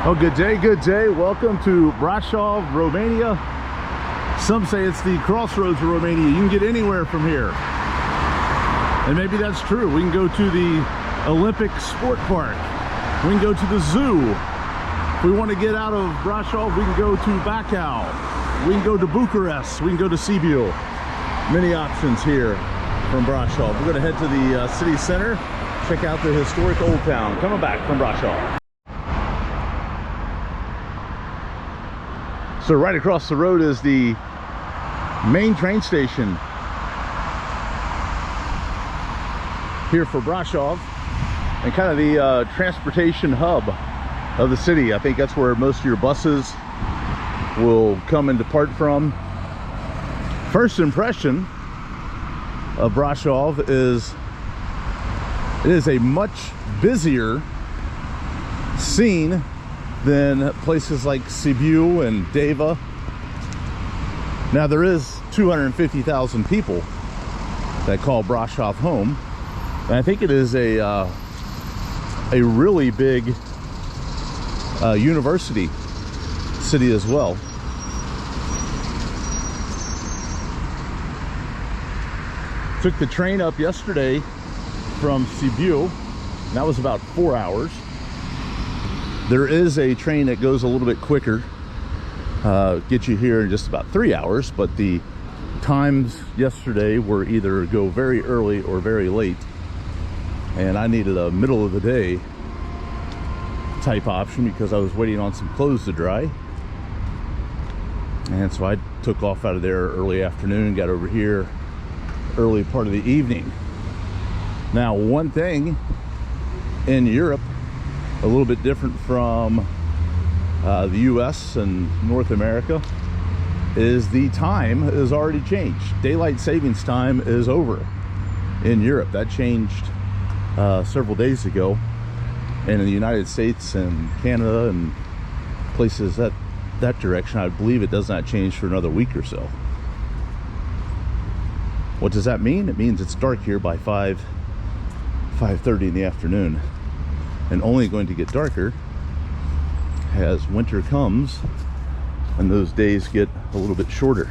Oh, good day. Welcome to Brasov, Romania. Some say it's the crossroads of Romania. You can get anywhere from here. And maybe that's true. We can go to the Olympic Sport Park. We can go to the zoo. If we want to get out of Brasov, we can go to Bacău. We can go to Bucharest. We can go to Sibiu. Many options here from Brasov. We're going to head to the city center, check out the historic old town. Coming back from Brasov. So right across the road is the main train station here for Brasov, and kind of the transportation hub of the city. I think that's where most of your buses will come and depart from. First impression of Brasov is it is a much busier scene than places like Sibiu and Deva. Now there is 250,000 people that call Brasov home, and I think it is a really big university city as well. Took the train up yesterday from Sibiu, and that was about 4 hours. There is a train that goes a little bit quicker, get you here in just about 3 hours, but the times yesterday were either go very early or very late, and I needed a middle of the day type option because I was waiting on some clothes to dry. And so I took off out of there early afternoon, got over here early part of the evening. Now, one thing in Europe, a little bit different from the US and North America, is the time has already changed. Daylight savings time is over in Europe. That changed several days ago. And in the United States and Canada and places that direction, I believe it does not change for another week or so. What does that mean? It means it's dark here by 5:30 in the afternoon, and only going to get darker as winter comes and those days get a little bit shorter.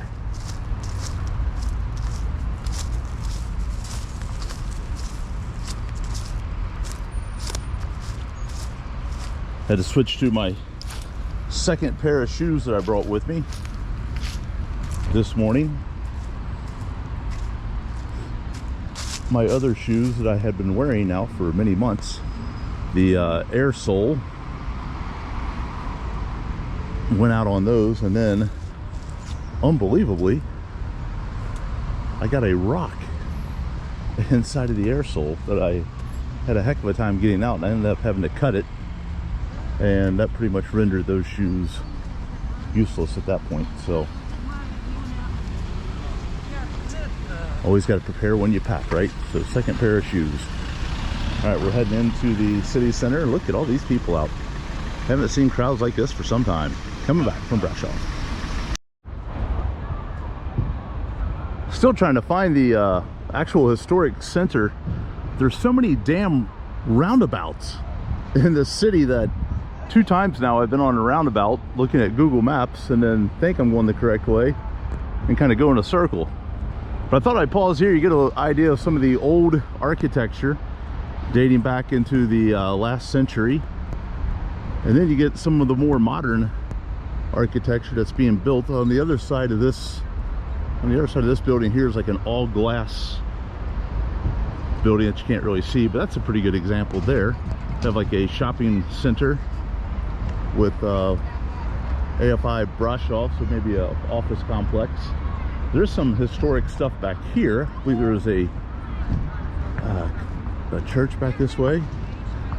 Had to switch to my second pair of shoes that I brought with me this morning. My other shoes that I had been wearing now for many months, the air sole went out on those, and then unbelievably I got a rock inside of the air sole that I had a heck of a time getting out, and I ended up having to cut it, and that pretty much rendered those shoes useless at that point. So always got to prepare when you pack, right? So second pair of shoes. All right, we're heading into the city center. Look at all these people out. Haven't seen crowds like this for some time. Coming back from Brasov. Still trying to find the actual historic center. There's so many damn roundabouts in this city that 2 times now I've been on a roundabout looking at Google Maps and then think I'm going the correct way and kind of go in a circle. But I thought I'd pause here. You get an idea of some of the old architecture dating back into the last century, and then you get some of the more modern architecture that's being built on the other side of this. On the other side of this building here is like an all glass building that you can't really see, but that's a pretty good example there. They have like a shopping center with AFI Brasov, so maybe a office complex. There's some historic stuff back here. I believe there is a church back this way.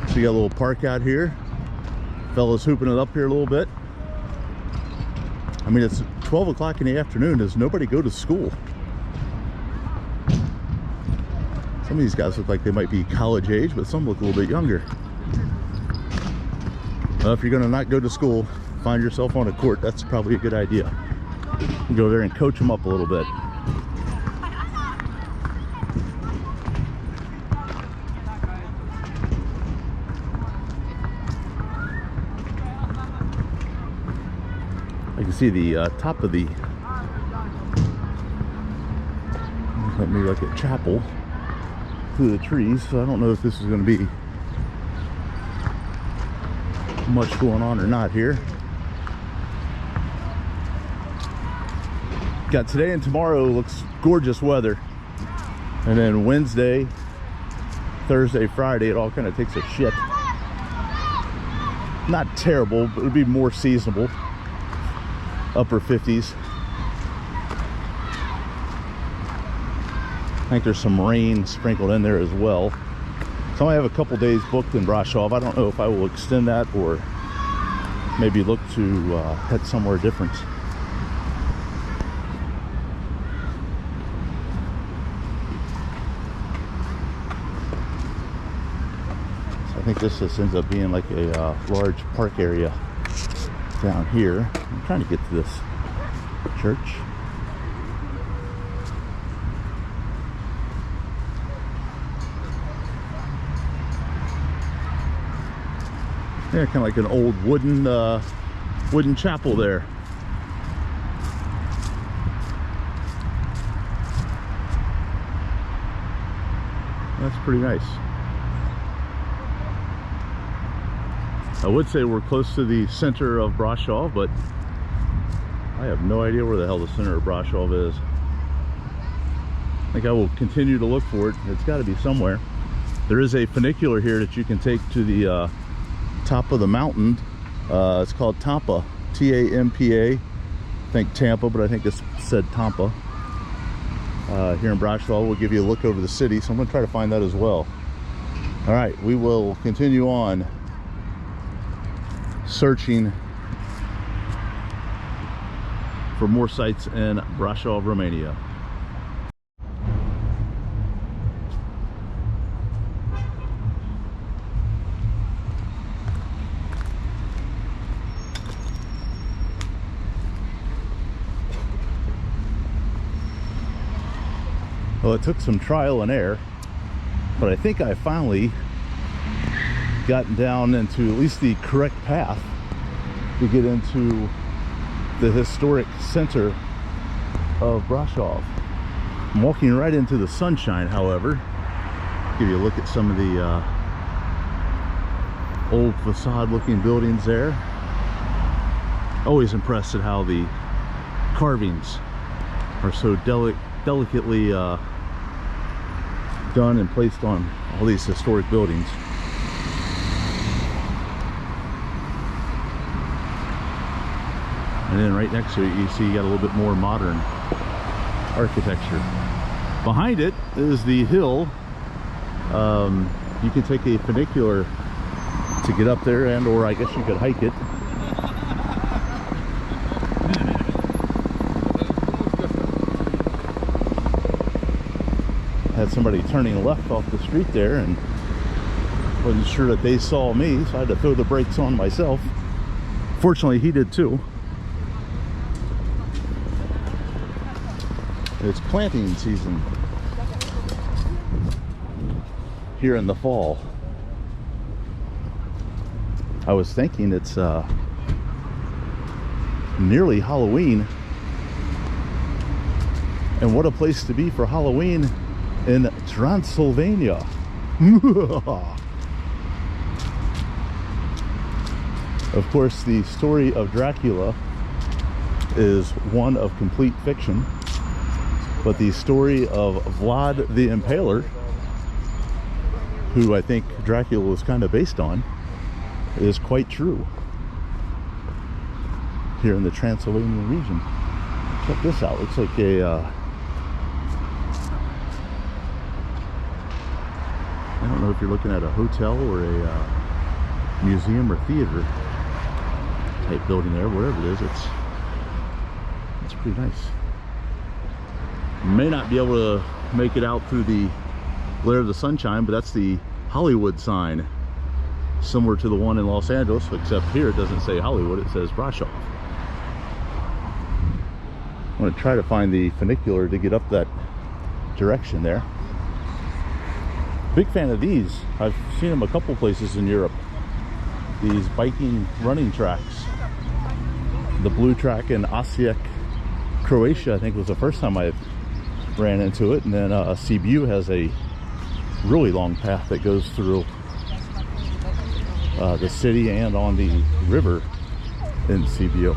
So you got a little park out here. Fellas hooping it up here a little bit. I mean, it's 12 o'clock in the afternoon. Does nobody go to school? Some of these guys look like they might be college age, but some look a little bit younger. Well, if you're gonna not go to school, find yourself on a court. That's probably a good idea. Go there and coach them up a little bit. can see the top of the, maybe like a chapel through the trees. So I don't know if this is going to be much going on or not here. Got today and tomorrow, looks gorgeous weather, and then Wednesday, Thursday, Friday, it all kind of takes a shit. Not terrible, but it'll be more seasonable. Upper 50s. I think there's some rain sprinkled in there as well. So I have a couple days booked in Brasov. I don't know if I will extend that or maybe look to head somewhere different. I think this just ends up being like a large park area down here. I'm trying to get to this church. Yeah, kind of like an old wooden chapel there. That's pretty nice. I would say we're close to the center of Brasov, but I have no idea where the hell the center of Brasov is. I think I will continue to look for it. It's got to be somewhere. There is a funicular here that you can take to the top of the mountain. It's called Tampa, T-A-M-P-A. I think Tampa, but I think it's said Tampa. Here in Brasov, we'll give you a look over the city, so I'm going to try to find that as well. All right, we will continue on searching for more sites in Brasov, Romania. Well, it took some trial and error, but I think I finally gotten down into at least the correct path to get into the historic center of Brasov. I'm walking right into the sunshine, however. Give you a look at some of the old facade looking buildings there. Always impressed at how the carvings are so delicately done and placed on all these historic buildings. And then right next to it, you see you got a little bit more modern architecture. Behind it is the hill. You can take a funicular to get up there, and or I guess you could hike it. Had somebody turning left off the street there and wasn't sure that they saw me, so I had to throw the brakes on myself. Fortunately, he did too. It's planting season here in the fall. I was thinking it's nearly Halloween, and what a place to be for Halloween in Transylvania. Of course, the story of Dracula is one of complete fiction, but the story of Vlad the Impaler, who I think Dracula was kind of based on, is quite true here in the Transylvanian region. Check this out. Looks like a I don't know if you're looking at a hotel or a museum or theater type building there. Whatever it is, it's pretty nice. May not be able to make it out through the glare of the sunshine, but that's the Hollywood sign, similar to the one in Los Angeles, except here it doesn't say Hollywood, it says Brasov. I'm going to try to find the funicular to get up that direction there. Big fan of these. I've seen them a couple places in Europe. These biking running tracks. the blue track in Osijek, Croatia, I think was the first time I ran into it. And then Sibiu has a really long path that goes through the city and on the river in Sibiu.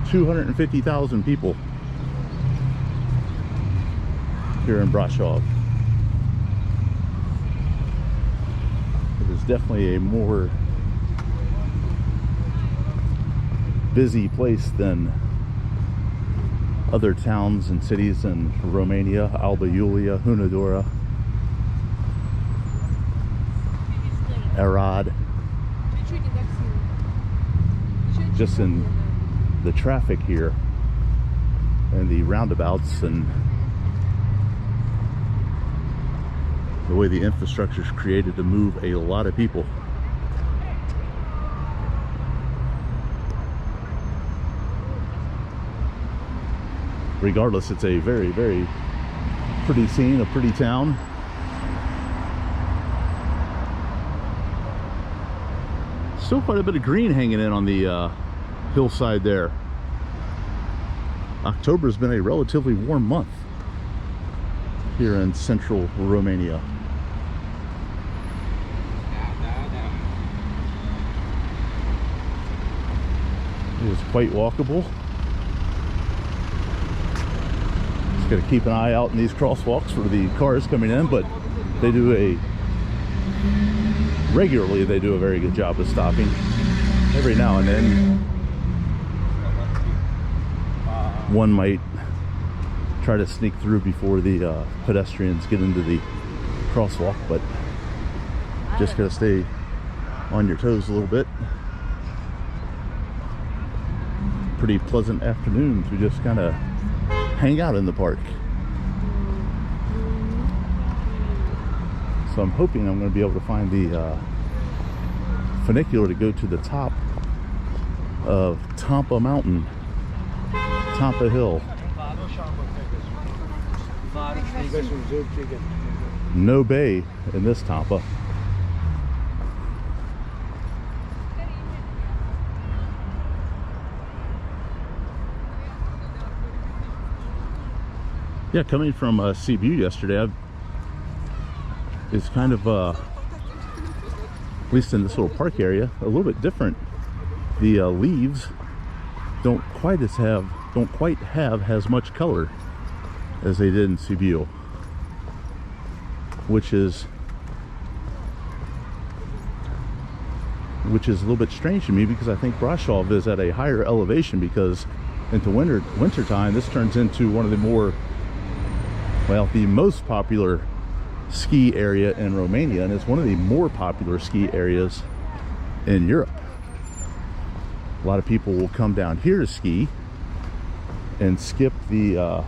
$250,000 people here in Brasov. It is definitely a more busy place than other towns and cities in Romania, Alba Iulia, Hunedoara, Arad. Just in the traffic here and the roundabouts and the way the infrastructure is created to move a lot of people. Regardless, it's a very, very pretty scene, a pretty town. Still quite a bit of green hanging in on the hillside there. October has been a relatively warm month here in central Romania. It is quite walkable. Just got to keep an eye out in these crosswalks for the cars coming in, but they do regularly they do a very good job of stopping. Every now and then one might try to sneak through before the pedestrians get into the crosswalk, but just gotta stay on your toes a little bit. Pretty pleasant afternoon to just kind of hang out in the park. So I'm hoping I'm going to be able to find the funicular to go to the top of Tampa Mountain, Tampa Hill. No bay in this Tampa. Yeah, coming from Sibiu yesterday, it's kind of at least in this little park area, a little bit different. The leaves don't quite have as much color as they did in Sibiu, which is a little bit strange to me, because I think Brasov is at a higher elevation, because into winter time this turns into one of the more, well, the most popular ski area in Romania, and it's one of the more popular ski areas in Europe. A lot of people will come down here to ski and skip the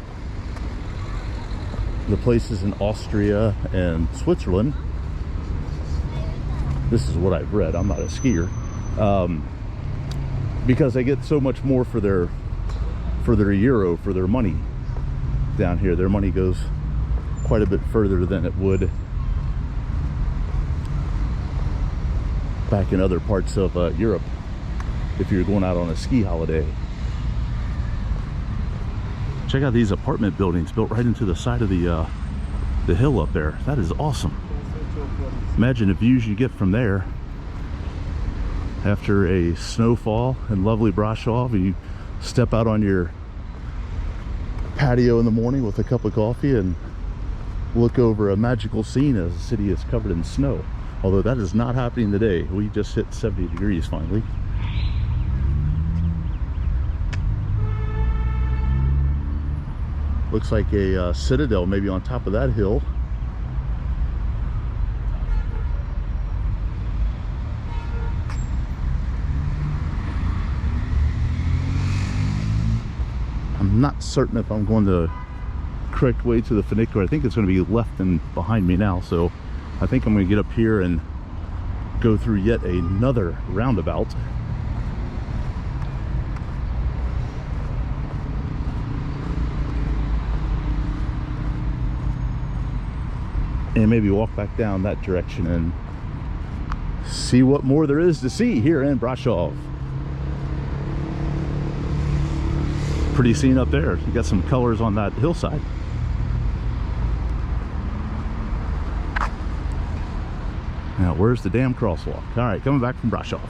places in Austria and Switzerland. This is what I've read. I'm not a skier, because they get so much more for their euro, for their money down here. Their money goes quite a bit further than it would back in other parts of Europe if you're going out on a ski holiday. Check out these apartment buildings built right into the side of the hill up there. That is awesome. Imagine the views you get from there after a snowfall in lovely Brasov, and you step out on your patio in the morning with a cup of coffee and look over a magical scene as the city is covered in snow. Although that is not happening today. We just hit 70 degrees finally. Looks like a citadel maybe on top of that hill. I'm not certain if I'm going the correct way to the funicular. I think it's going to be left and behind me now, so I think I'm going to get up here and go through yet another roundabout. and maybe walk back down that direction and see what more there is to see here in Brasov. Pretty scene up there. You got some colors on that hillside. Now, where's the damn crosswalk? All right, coming back from Brasov.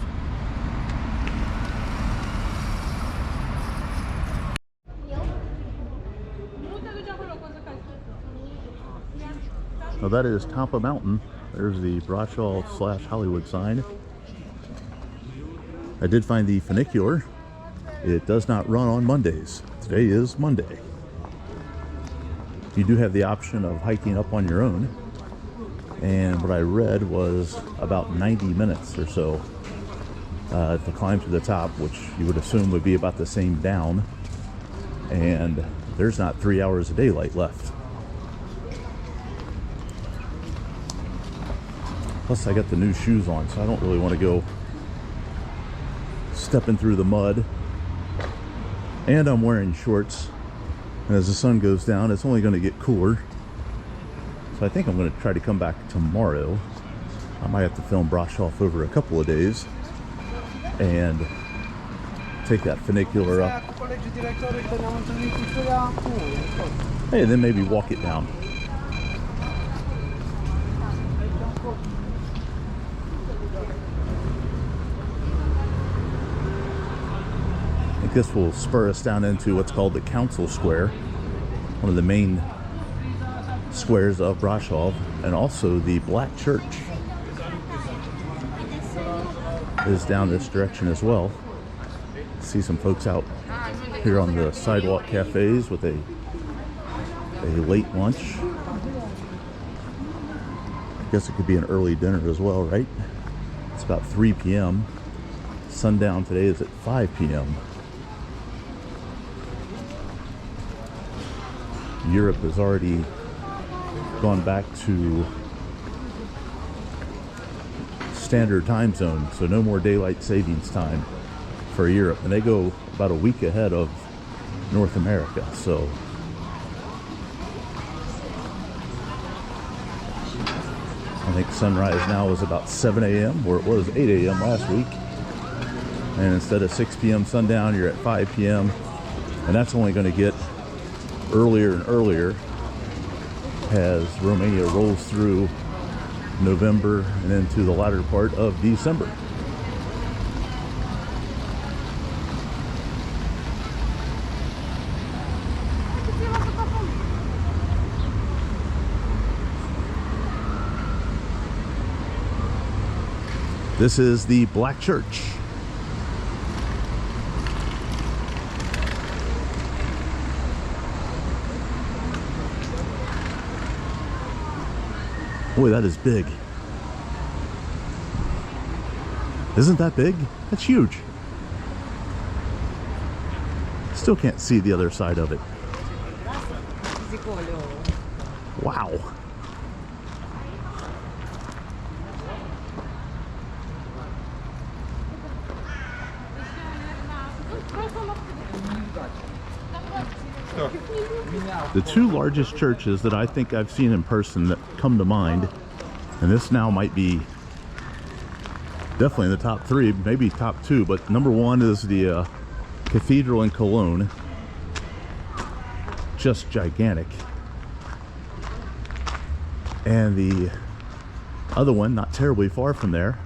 Well, that is Tampa Mountain. There's the Brasov / Hollywood sign. I did find the funicular. It does not run on Mondays. Today is Monday. You do have the option of hiking up on your own. And what I read was about 90 minutes or so to climb to the top, which you would assume would be about the same down. And there's not 3 hours of daylight left. Plus I got the new shoes on, so I don't really want to go stepping through the mud. And I'm wearing shorts. And as the sun goes down, it's only going to get cooler. So I think I'm going to try to come back tomorrow. I might have to film Brasov over a couple of days and take that funicular up. Hey, and then maybe walk it down. I think this will spur us down into what's called the Council Square, one of the main squares of Brasov, and also the Black Church is down this direction as well. See some folks out here on the sidewalk cafes with a late lunch. I guess it could be an early dinner as well, right? It's about 3 p.m. Sundown today is at 5 p.m. Europe has already gone back to standard time zone, so no more daylight savings time for Europe, and they go about a week ahead of North America. So I think sunrise now is about 7 a.m. where it was 8 a.m. last week, and instead of 6 p.m. sundown, you're at 5 p.m. and that's only going to get earlier and earlier as Romania rolls through November and into the latter part of December. This is the Black Church. Boy, that is big. Isn't that big? That's huge. Still can't see the other side of it. Wow. The two largest churches that I think I've seen in person that come to mind, and this now might be definitely in the top 3, maybe top 2, but number 1 is the cathedral in Cologne. Just gigantic. And the other one, not terribly far from there,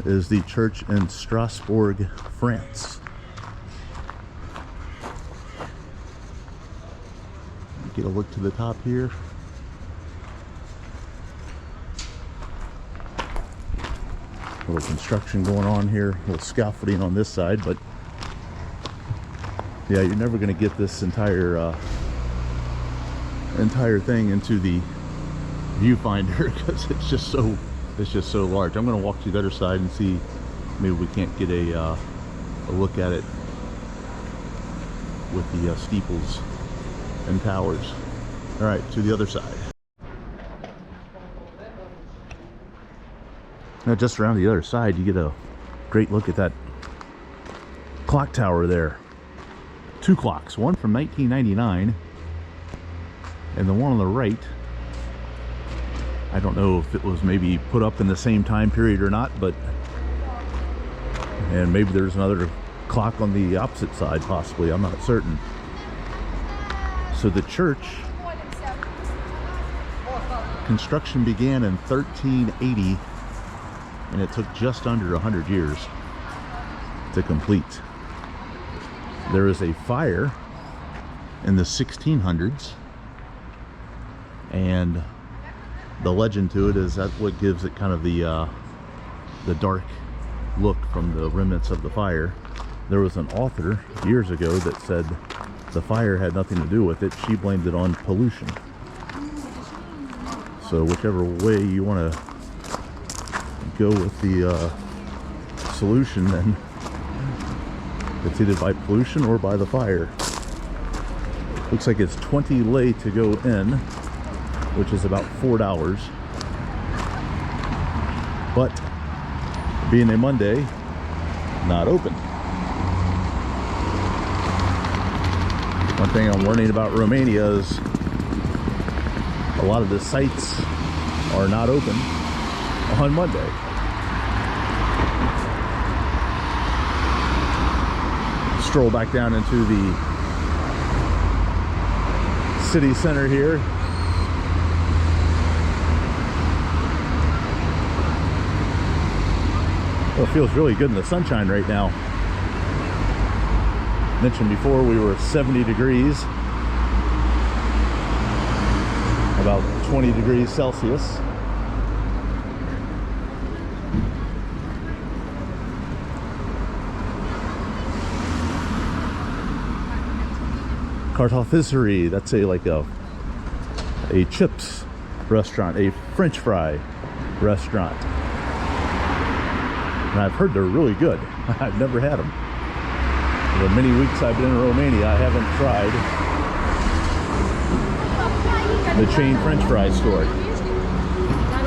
is the church in Strasbourg, France. Get a look to the top here. A little construction going on here, a little scaffolding on this side, but yeah, you're never going to get this entire thing into the viewfinder because it's just so large. I'm going to walk to the other side and see maybe we can't get a look at it with the steeples and towers. All right, to the other side. Now just around the other side, you get a great look at that clock tower there. 2 clocks, one from 1999 and the one on the right I don't know if it was maybe put up in the same time period or not, but and maybe there's another clock on the opposite side, possibly. I'm not certain. So the church construction began in 1380, and it took just under 100 years to complete. There is a fire in the 1600s, and the legend to it is that what gives it kind of the dark look from the remnants of the fire. There was an author years ago that said the fire had nothing to do with it. She blamed it on pollution. So whichever way you want to go with the solution, then it's either by pollution or by the fire. Looks like it's 20 lei to go in, which is about $4. But being a Monday, not open. One thing I'm learning about Romania is a lot of the sites are not open on Monday. Stroll back down into the city center here. Well, it feels really good in the sunshine right now. Mentioned before we were 70 degrees, about 20 degrees Celsius. Kartoffelserie, that's a chips restaurant, a French fry restaurant. And I've heard they're really good. I've never had them. The many weeks I've been in Romania, I haven't tried the chain French fry store.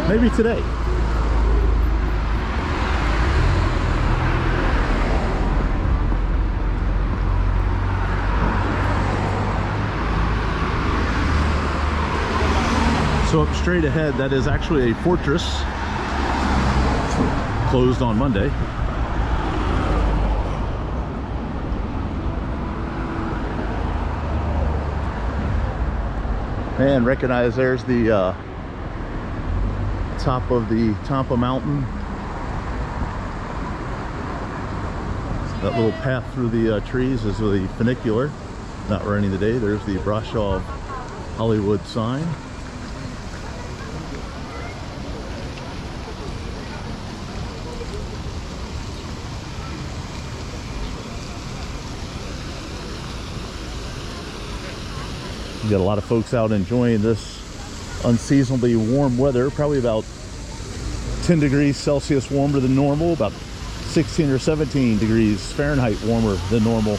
Maybe today. So up straight ahead, that is actually a fortress, closed on Monday. And recognize there's the top of the Tampa mountain. That little path through the trees is the funicular. Not running today. There's the Brasov Hollywood sign. You got a lot of folks out enjoying this unseasonably warm weather, probably about 10 degrees Celsius warmer than normal, about 16 or 17 degrees Fahrenheit warmer than normal.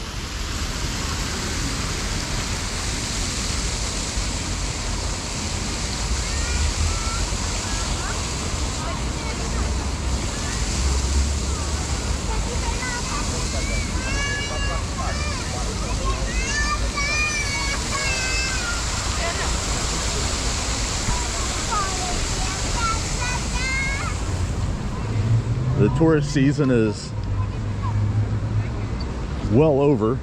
The tourist season is well over,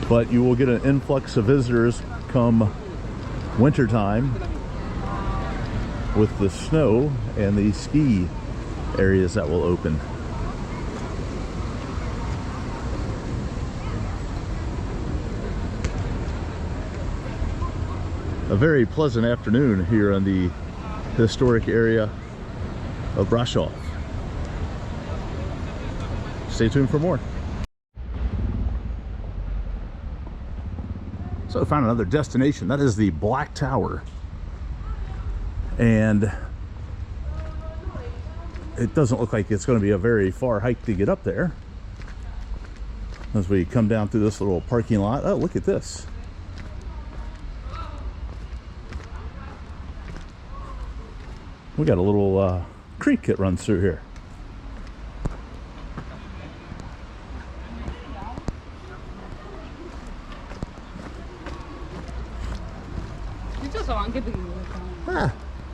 but you will get an influx of visitors come wintertime with the snow and the ski areas that will open. A very pleasant afternoon here in the historic area of Brasov. Stay tuned for more. So I found another destination. That is the Black Tower. And it doesn't look like it's going to be a very far hike to get up there. As we come down through this little parking lot. Oh, look at this. We got a little creek that runs through here. Ah,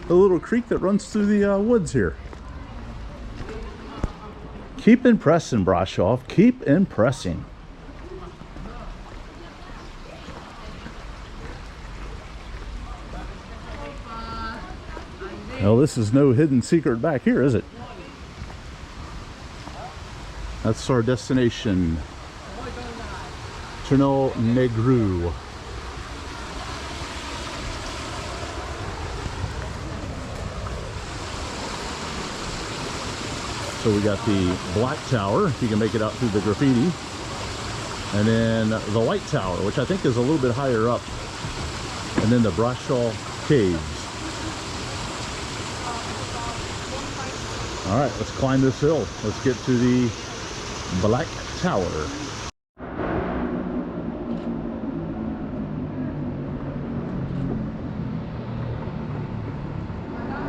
a little creek that runs through the woods here. Keep impressing, Brasov. Keep impressing. Well, this is no hidden secret back here, is it? That's our destination. Ternal Negru. So we got the Black Tower, if you can make it out through the graffiti. And then the White Tower, which I think is a little bit higher up. And then the Brasov Caves. All right, let's climb this hill. Let's get to the Black Tower.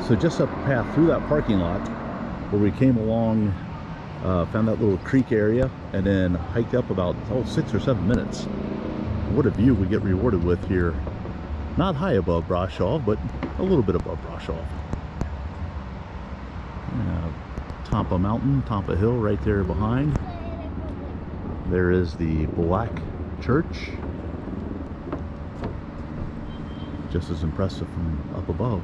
So just up the path through that parking lot where we came along, found that little creek area, and then hiked up about 6 or 7 minutes. What a view we get rewarded with here. Not high above Brasov, but a little bit above Brasov. Tampa Mountain, Tampa Hill right there behind. There is the Black Church. Just as impressive from up above.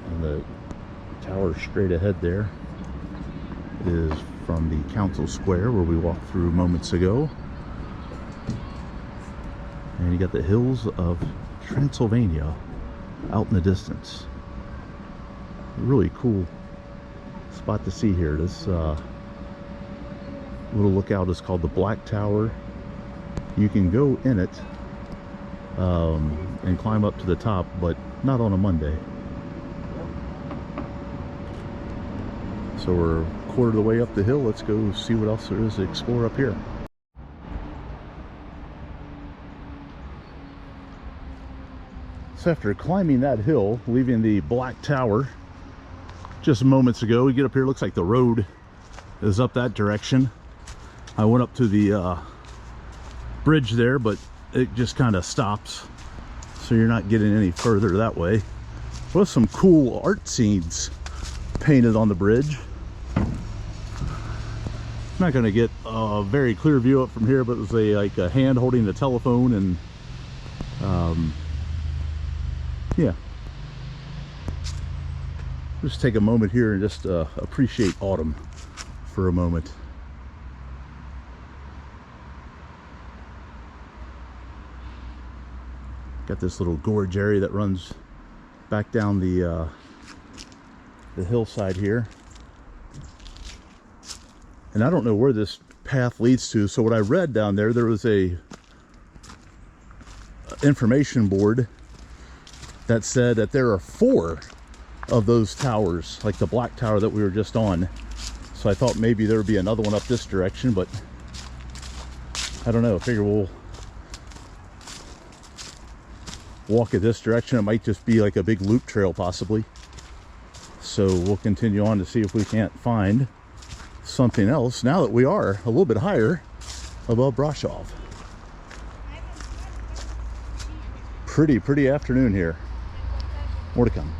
And the tower straight ahead there is from the Council Square where we walked through moments ago. And you got the hills of Transylvania out in the distance. Really cool spot to see here. This little lookout is called the Black Tower. You can go in it and climb up to the top, but not on a Monday. So we're a quarter of the way up the hill. Let's go see what else there is to explore up here. So after climbing that hill, leaving the Black Tower just moments ago, we get up here, looks like the road is up that direction. I went up to the bridge there, but it just kind of stops, so you're not getting any further that way. With some cool art scenes painted on the bridge. Not going to get a very clear view up from here, but it was like a hand holding the telephone, and yeah, just take a moment here and just appreciate autumn for a moment. Got this little gorge area that runs back down the hillside here, and I don't know where this path leads to. So what I read down there, there was a information board that said that there are 4 of those towers, like the Black Tower that we were just on. So I thought maybe there would be another one up this direction, but I don't know. I figure we'll walk in this direction. It might just be like a big loop trail possibly. So we'll continue on to see if we can't find something else now that we are a little bit higher above Brasov. Pretty afternoon here. More to come.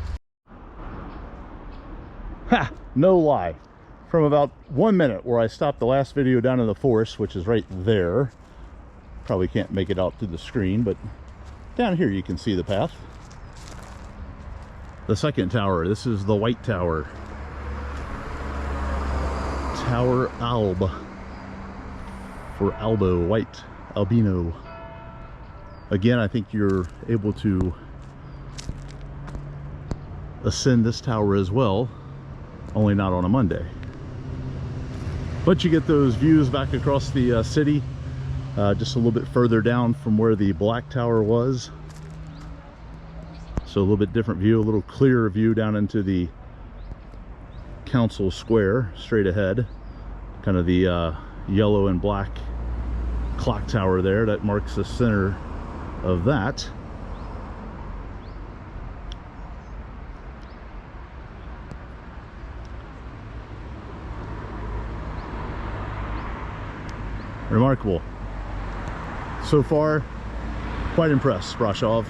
Ha! No lie. From about 1 minute where I stopped the last video down in the forest, which is right there. Probably can't make it out through the screen, but down here you can see the path. The second tower, this is the White Tower. Tower Alb. For Albo, white, albino. Again, I think you're able to ascend this tower as well, only not on a Monday. But you get those views back across the city, just a little bit further down from where the Black Tower was. So a little bit different view, a little clearer view down into the Council Square straight ahead. Kind of the yellow and black clock tower there that marks the center of that. Remarkable. So far, quite impressed, Brasov.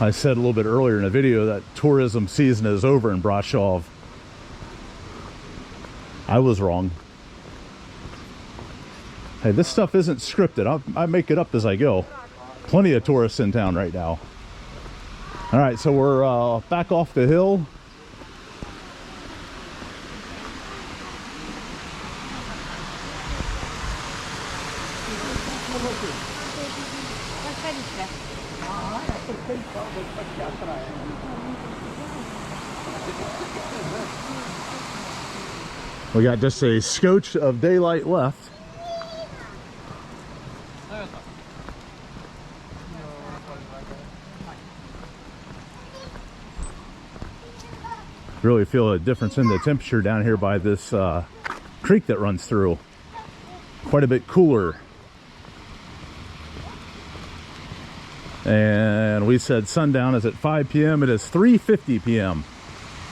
I said a little bit earlier in the video that tourism season is over in Brasov. I was wrong. Hey, this stuff isn't scripted. I make it up as I go. Plenty of tourists in town right now. All right, so we're back off the hill. We got just a scotch of daylight left. Really feel a difference in the temperature down here by this creek that runs through. Quite a bit cooler. And we said sundown is at 5 p.m. It is 3:50 p.m.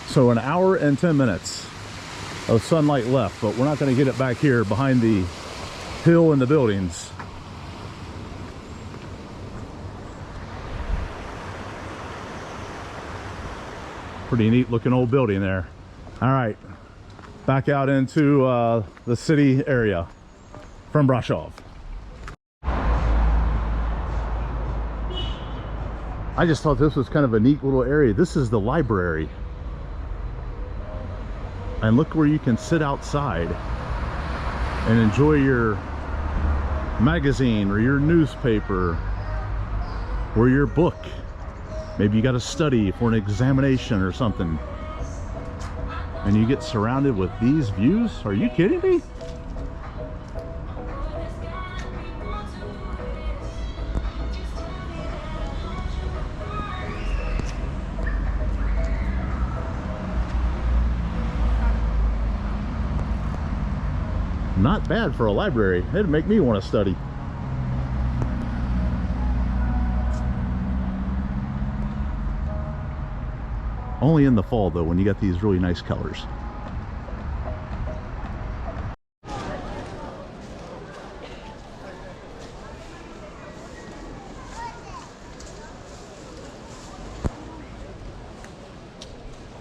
So an hour and 10 minutes of sunlight left, but we're not going to get it back here behind the hill and the buildings. Pretty neat looking old building there. All right, back out into the city area from Brasov. I just thought this was kind of a neat little area. This is the library. And look where you can sit outside and enjoy your magazine or your newspaper or your book. Maybe you got to study for an examination or something. And you get surrounded with these views? Are you kidding me? Not bad for a library. It'd make me want to study. Only in the fall though, when you got these really nice colors.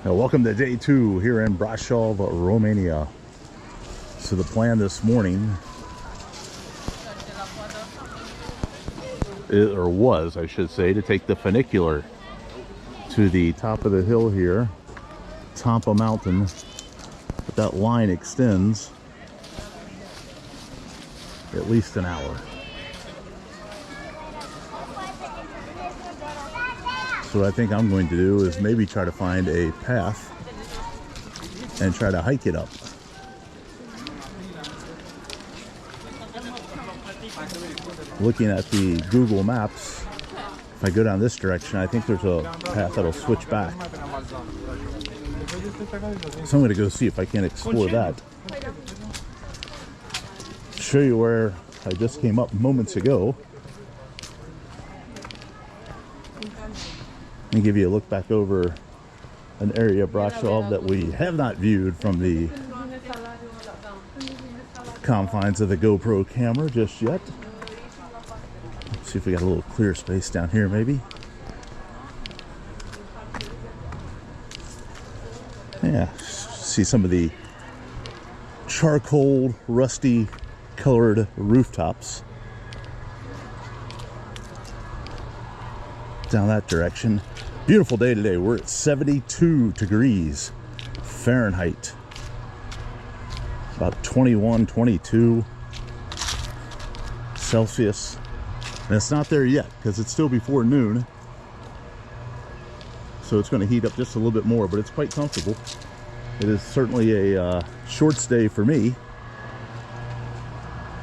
Now, welcome to day 2 here in Brasov, Romania. So the plan this morning, was, I should say, to take the funicular to the top of the hill here, Tampa Mountain. But that line extends at least an hour. So what I think I'm going to do is maybe try to find a path and try to hike it up. Looking at the Google Maps, if I go down this direction, I think there's a path that'll switch back. So I'm going to go see if I can explore that. Show you where I just came up moments ago. And give you a look back over an area of Brasov that we have not viewed from the confines of the GoPro camera just yet. Let's see if we got a little clear space down here maybe. Yeah, see some of the charcoal, rusty colored rooftops down that direction. Beautiful day today. We're at 72 degrees Fahrenheit. About 21, 22 Celsius. And it's not there yet because it's still before noon. So it's going to heat up just a little bit more, but it's quite comfortable. It is certainly a short stay for me.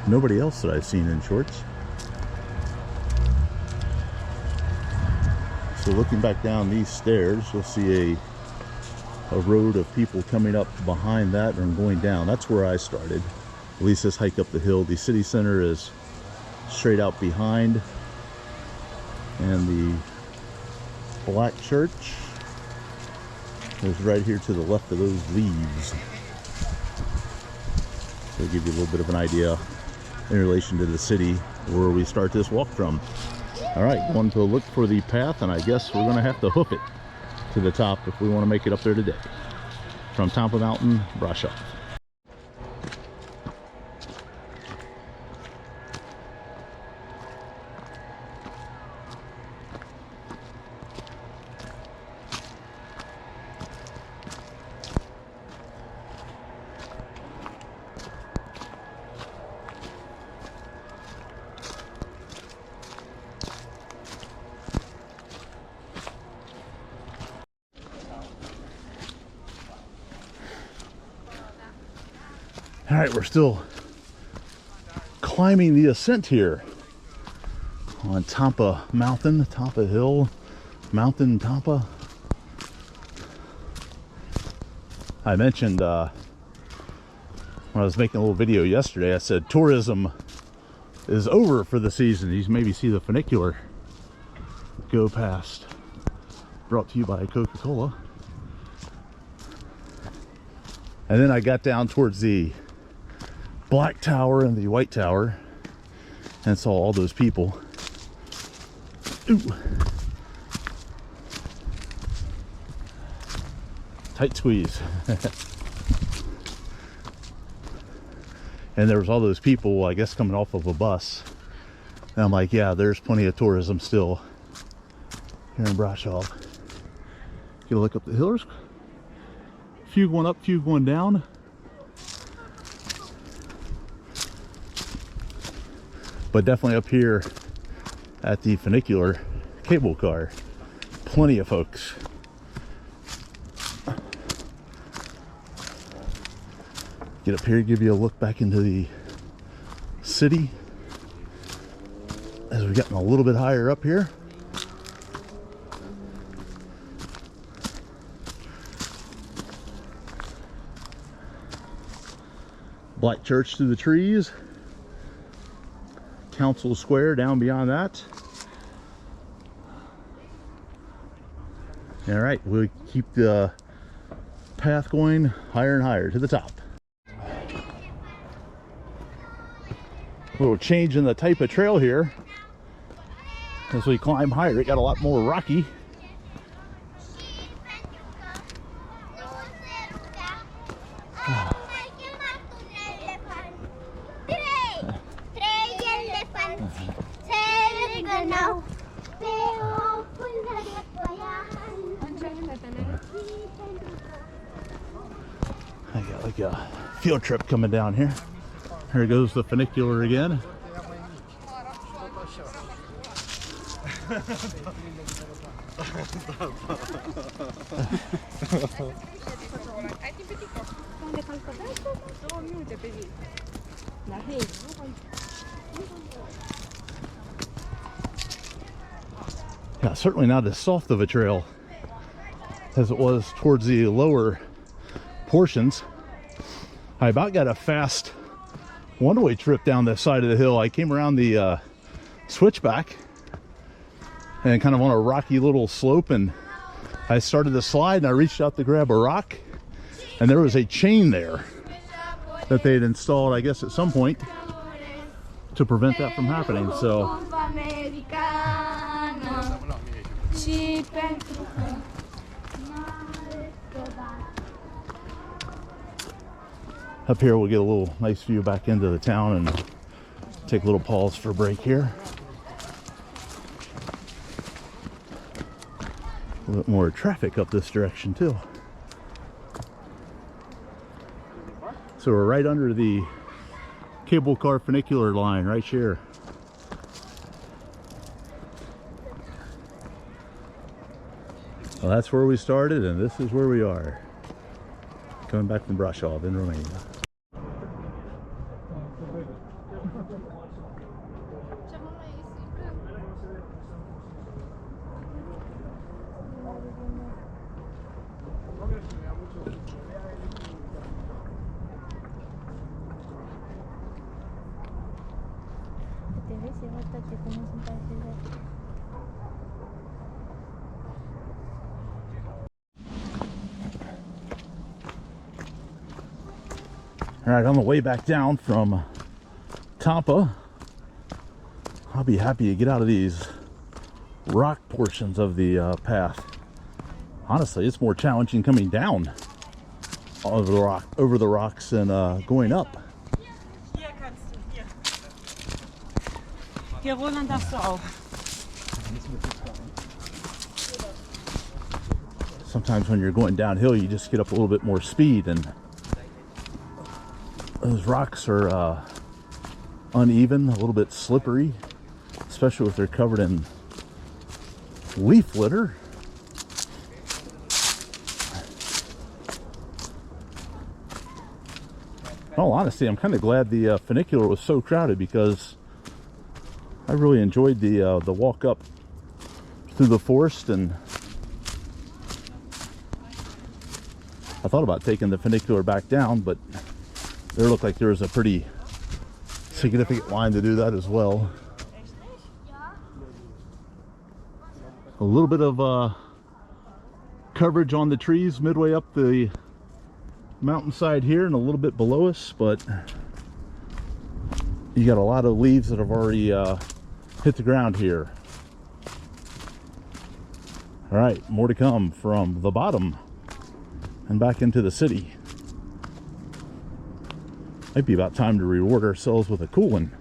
Nobody else that I've seen in shorts. So looking back down these stairs, you'll see a road of people coming up behind that and going down. That's where I started. At least this hike up the hill. The city center is straight out behind, and the black church is right here to the left of those leaves. So give you a little bit of an idea in relation to the city where we start this walk from. All right, going to look for the path, and I guess we're going to have to hoof it to the top if we want to make it up there today. From Tampa Mountain, Brasov. All right, we're still climbing the ascent here on Tampa Mountain, Tampa Hill, Mountain Tampa. I mentioned when I was making a little video yesterday, I said tourism is over for the season. You maybe see the funicular go past. Brought to you by Coca-Cola. And then I got down towards the Black Tower and the White Tower and saw all those people. Ooh. Tight squeeze. And there was all those people, I guess, coming off of a bus. And I'm like, yeah, there's plenty of tourism still here in Brasov. Get a look up the hills. Few going up, few going down. But definitely up here at the funicular cable car, plenty of folks. Get up here, give you a look back into the city as we're getting a little bit higher up here. Black church through the trees. Council Square down beyond that. All right, we'll keep the path going higher and higher to the top. A little change in the type of trail here as we climb higher. It got a lot more rocky. I got like a field trip coming down here. Here goes the funicular again. Yeah, certainly not as soft of a trail as it was towards the lower portions. I about got a fast one-way trip down this side of the hill. I came around the switchback and kind of on a rocky little slope, and I started to slide, and I reached out to grab a rock, and there was a chain there that they had installed, I guess, at some point to prevent that from happening. So up here we'll get a little nice view back into the town and take a little pause for a break here. A little bit more traffic up this direction too. So we're right under the cable car funicular line right here. Well, that's where we started, and this is where we are. Coming back from Brasov in Romania. All right, on the way back down from Tampa, I'll be happy to get out of these rock portions of the path. Honestly, it's more challenging coming down over the rocks than going up. Hier runter darfst du auch. Sometimes when you're going downhill, you just get up a little bit more speed, and those rocks are uneven, a little bit slippery, especially if they're covered in leaf litter. In all honesty, I'm kind of glad the funicular was so crowded, because I really enjoyed the walk up through the forest, and I thought about taking the funicular back down, but there looked like there was a pretty significant line to do that as well. A little bit of coverage on the trees midway up the mountainside here and a little bit below us, but you got a lot of leaves that have already hit the ground here. All right, more to come from the bottom and back into the city. Might be about time to reward ourselves with a cool one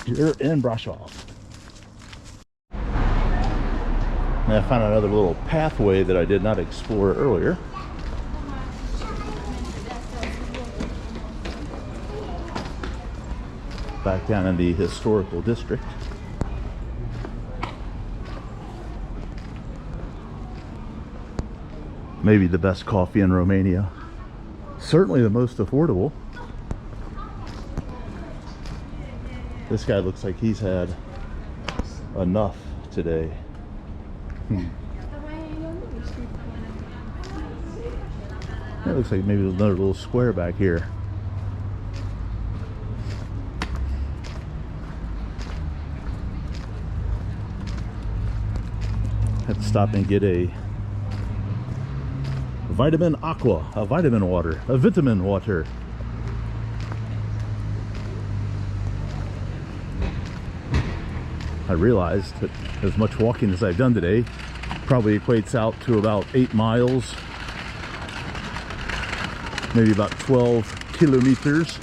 here in Brasov. And I found another little pathway that I did not explore earlier. Back down in the historical district. Maybe the best coffee in Romania. Certainly the most affordable. This guy looks like he's had enough today. It looks like maybe there's another little square back here. Had to stop and get a vitamin aqua, a vitamin water. I realized that as much walking as I've done today probably equates out to about 8 miles, maybe about 12 kilometers.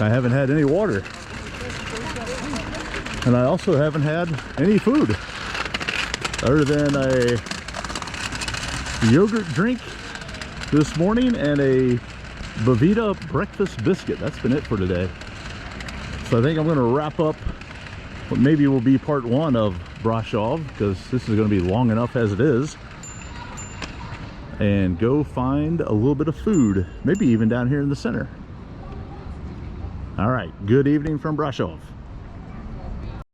I haven't had any water, and I also haven't had any food other than a yogurt drink this morning and a Bavita breakfast biscuit. That's been it for today. So I think I'm going to wrap up what maybe will be part 1 of Brasov, because this is going to be long enough as it is, and go find a little bit of food, maybe even down here in the center. All right, good evening from Brasov.